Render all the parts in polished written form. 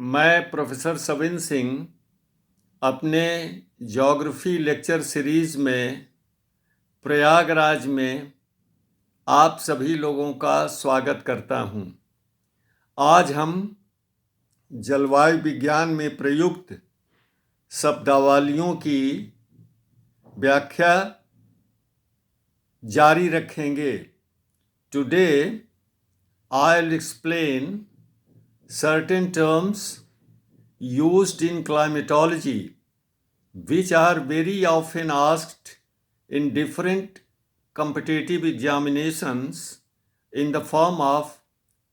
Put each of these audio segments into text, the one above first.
मैं प्रोफेसर सविन सिंह अपने geography lecture series में प्रयागराज में आप सभी लोगों का स्वागत करता हूं। आज हम जलवायु विज्ञान में प्रयुक्त शब्दावलियों की व्याख्या जारी रखेंगे। Today I will explain certain terms used in climatology which are very often asked in different competitive examinations in the form of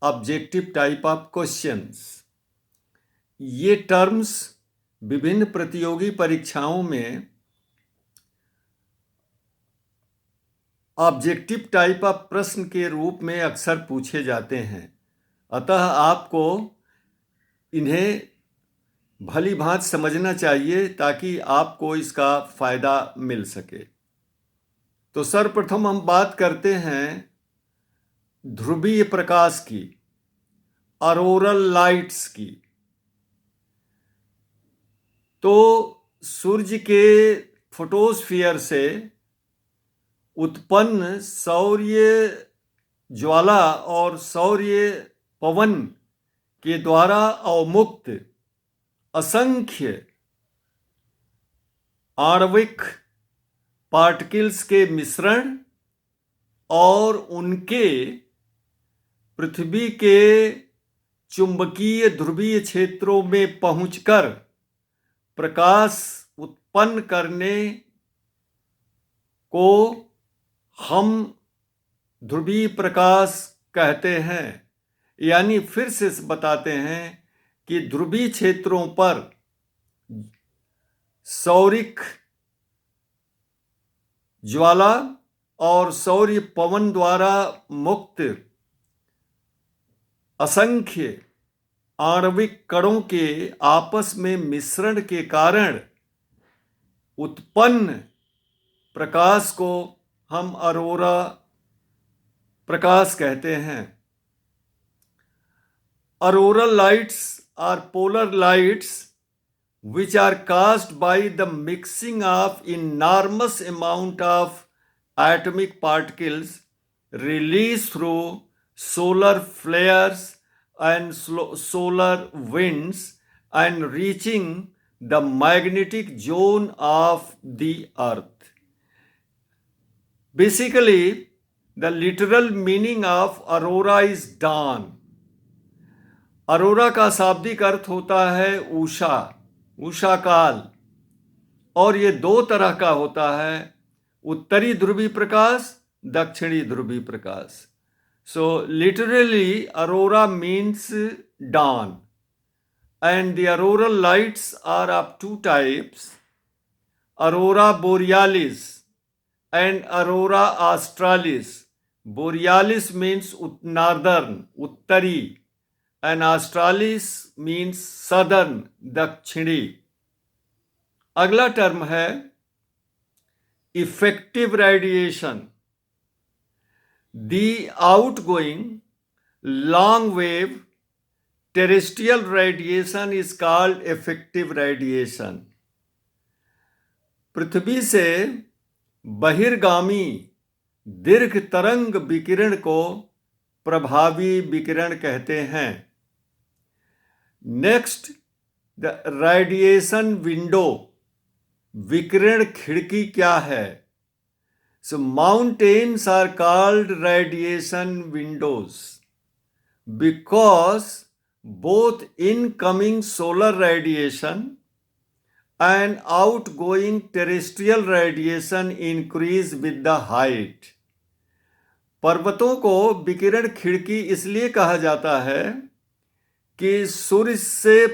objective type of questions. ये टर्म्स विभिन्न प्रतियोगी परीक्षाओं में ऑब्जेक्टिव टाइप ऑफ प्रश्न के रूप में अक्सर पूछे जाते हैं, अतः आपको इन्हें भली भांति समझना चाहिए ताकि आपको इसका फ़ायदा मिल सके। तो सर्वप्रथम हम बात करते हैं ध्रुवीय प्रकाश की, ऑरोरल लाइट्स की। तो सूर्य के फोटोस्फीयर से उत्पन्न सौर्य ज्वाला और सौर्य पवन के द्वारा अवमुक्त असंख्य आणविक पार्टिकल्स के मिश्रण और उनके पृथ्वी के चुंबकीय ध्रुवीय क्षेत्रों में पहुंचकर प्रकाश उत्पन्न करने को हम ध्रुवीय प्रकाश कहते हैं। यानी फिर से बताते हैं कि ध्रुवीय क्षेत्रों पर सौरिक ज्वाला और सौर्य पवन द्वारा मुक्त असंख्य आणविक कणों के आपस में मिश्रण के कारण उत्पन्न प्रकाश को हम अरोरा प्रकाश कहते हैं। Auroral lights are polar lights which are caused by the mixing of enormous amount of atomic particles released through solar flares and solar winds and reaching the magnetic zone of the earth. Basically, the literal meaning of aurora is dawn. Arora का शाब्दिक अर्थ होता है उषा, उषा काल, और ये दो तरह का होता है, उत्तरी ध्रुवीय प्रकाश, दक्षिणी ध्रुवीय प्रकाश। So literally aurora means dawn and the auroral lights are of two types, aurora borealis and aurora australis. Borealis means northern, uttari, and australis means southern, दक्षिणी। अगला टर्म है effective radiation. The outgoing long wave terrestrial radiation is called effective radiation. पृथ्वी से बहिर्गामी दीर्घ तरंग विकिरण को प्रभावी विकिरण कहते हैं। नेक्स्ट, द रेडिएशन विंडो, विकिरण खिड़की क्या है? So mountains are called radiation windows because both incoming solar radiation and outgoing terrestrial radiation increase with the height. पर्वतों को विकिरण खिड़की इसलिए कहा जाता है कि सूर्य से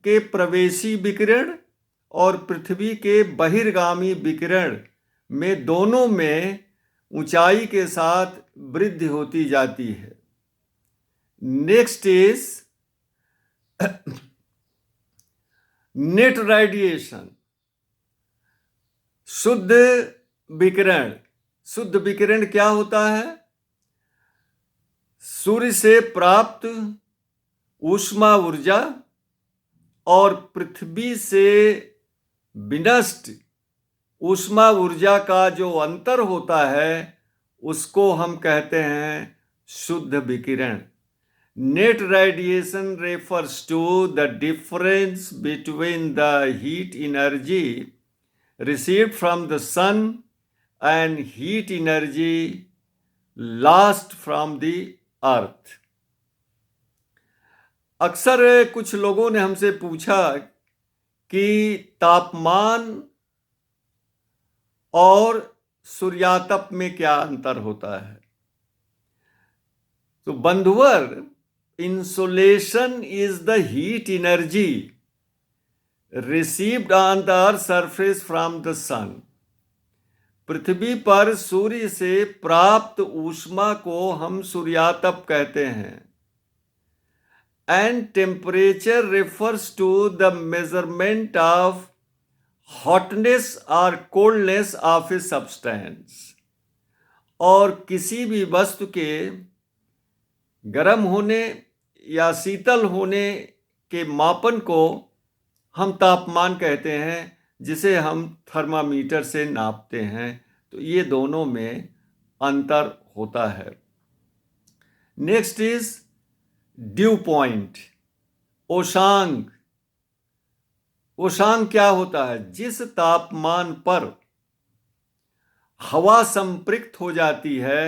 के प्रवेशी विकिरण और पृथ्वी के बहिर्गामी विकिरण में दोनों में ऊंचाई के साथ वृद्धि होती जाती है। नेक्स्ट इज नेट रेडिएशन, शुद्ध विकिरण। शुद्ध विकिरण क्या होता है? सूर्य से प्राप्त ऊष्मा ऊर्जा और पृथ्वी से विनष्ट ऊष्मा ऊर्जा का जो अंतर होता है उसको हम कहते हैं शुद्ध विकिरण। Net radiation refers to the difference between the heat energy received from the sun and heat energy lost from the earth। अक्सर कुछ लोगों ने हमसे पूछा कि तापमान और सूर्यातप में क्या अंतर होता है। तो बंधुवर, insolation is the heat energy received on the earth surface from the sun। पृथ्वी पर सूर्य से प्राप्त ऊष्मा को हम सूर्यातप कहते हैं। And temperature refers to the measurement of hotness और कोल्डनेस ऑफ ए सब्सटेंस। और किसी भी वस्तु के गर्म होने या शीतल होने के मापन को हम तापमान कहते हैं, जिसे हम थर्मामीटर से नापते हैं। तो ये दोनों में अंतर होता है। नेक्स्ट इज ड्यू पॉइंट, ओशांक। ओशांक क्या होता है? जिस तापमान पर हवा संपृक्त हो जाती है,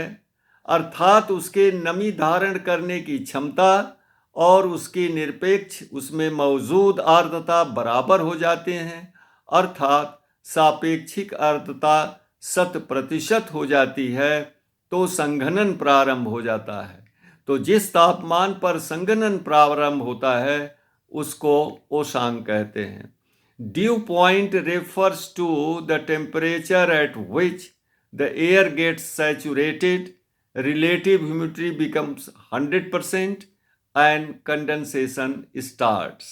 अर्थात उसके नमी धारण करने की क्षमता और उसकी निरपेक्ष उसमें मौजूद आर्द्रता बराबर हो जाते हैं, अर्थात सापेक्षिक आर्द्रता 100% हो जाती है, तो संघनन प्रारंभ हो जाता है। तो जिस तापमान पर संघनन प्रारंभ होता है उसको ओशांक कहते हैं। Dew point refers to the temperature at which the air gets saturated, relative humidity becomes 100% and condensation starts।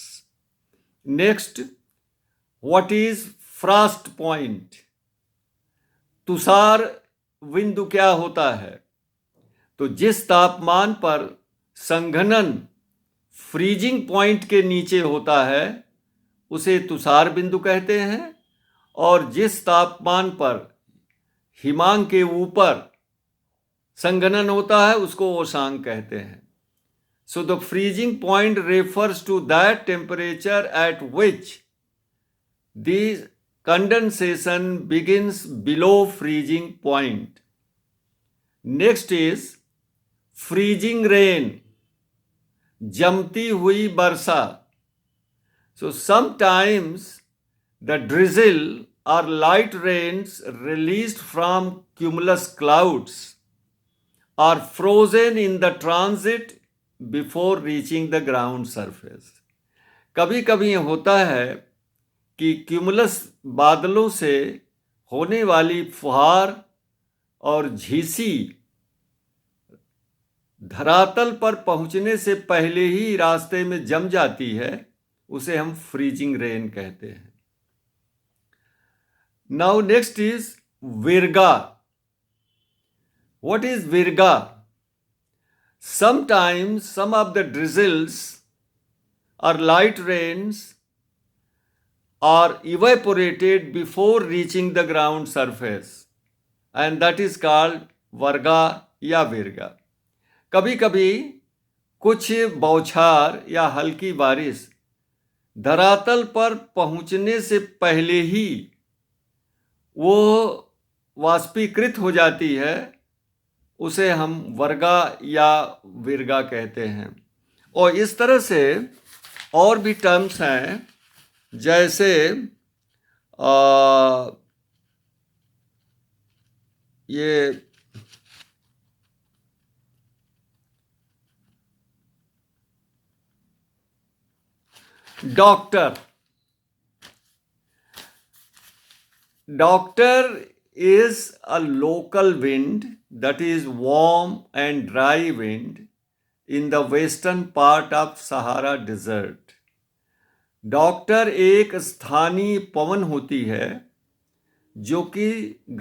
Next, what is frost point? तुषार बिंदु क्या होता है? तो जिस तापमान पर संघनन फ्रीजिंग पॉइंट के नीचे होता है उसे तुषार बिंदु कहते हैं, और जिस तापमान पर हिमांक के ऊपर संघनन होता है उसको ओशांक कहते हैं। So the freezing point refers to that temperature at which the condensation begins below freezing point। Next is freezing rain, जमती हुई वर्षा। So sometimes the drizzle or light rains released from cumulus clouds are frozen in the transit before reaching the ground surface. कभी कभी होता है कि cumulus बादलों से होने वाली फुहार और झीसी धरातल पर पहुंचने से पहले ही रास्ते में जम जाती है, उसे हम फ्रीजिंग रेन कहते हैं। Now next is virga. What is virga? Sometimes some of the drizzles or light rains are evaporated before reaching the ground surface, and that is called वर्गा या विरगा। कभी कभी कुछ बौछार या हल्की बारिश धरातल पर पहुंचने से पहले ही वो वाष्पीकृत हो जाती है, उसे हम वर्गा या विरगा कहते हैं। और इस तरह से और भी टर्म्स हैं, जैसे ये doctor. Doctor is a local wind that is warm and dry wind in the western part of Sahara Desert। Doctor एक स्थानीय पवन होती है जो कि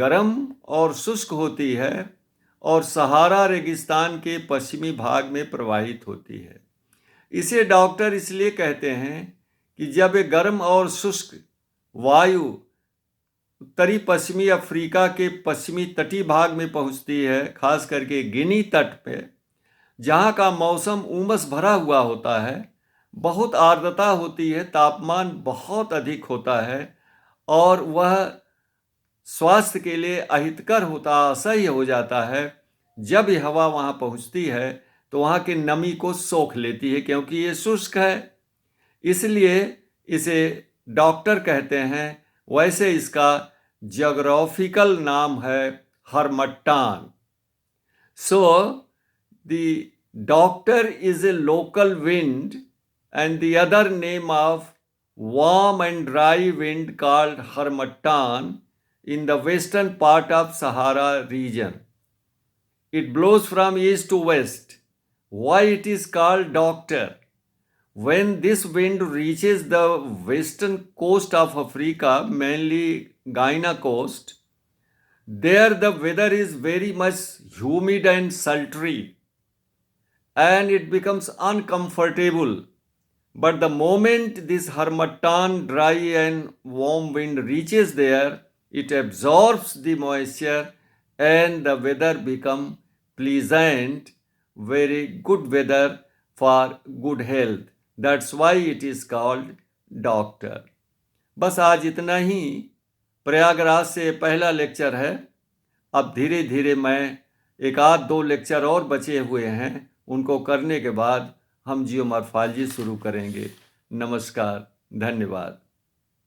गर्म और शुष्क होती है और सहारा रेगिस्तान के पश्चिमी भाग में प्रवाहित होती है। इसे डॉक्टर इसलिए कहते हैं कि जब एक गर्म और शुष्क वायु उत्तरी पश्चिमी अफ्रीका के पश्चिमी तटीय भाग में पहुंचती है, खास करके गिनी तट पे, जहाँ का मौसम उमस भरा हुआ होता है, बहुत आर्द्रता होती है, तापमान बहुत अधिक होता है और वह स्वास्थ्य के लिए अहितकर होता, असह्य हो जाता है। जब ये हवा वहाँ पहुँचती है तो वहाँ की नमी को सोख लेती है, क्योंकि ये शुष्क है, इसलिए इसे डॉक्टर कहते हैं। वैसे इसका ज्योग्राफिकल नाम है harmattan. So the doctor is a local wind and the other name of warm and dry wind called harmattan in the western part of Sahara region. It blows from east to west. Why it is called doctor? When this wind reaches the western coast of Africa, mainly Guinea coast, there the weather is very much humid and sultry and it becomes uncomfortable. But the moment this harmattan dry and warm wind reaches there, it absorbs the moisture and the weather becomes pleasant, very good weather for good health. That's why it is called doctor. बस आज इतना ही। प्रयागराज से पहला lecture है। अब धीरे धीरे मैं एक आध दो लेक्चर और बचे हुए हैं, उनको करने के बाद हम जियोमॉर्फोलॉजी शुरू करेंगे। नमस्कार, धन्यवाद।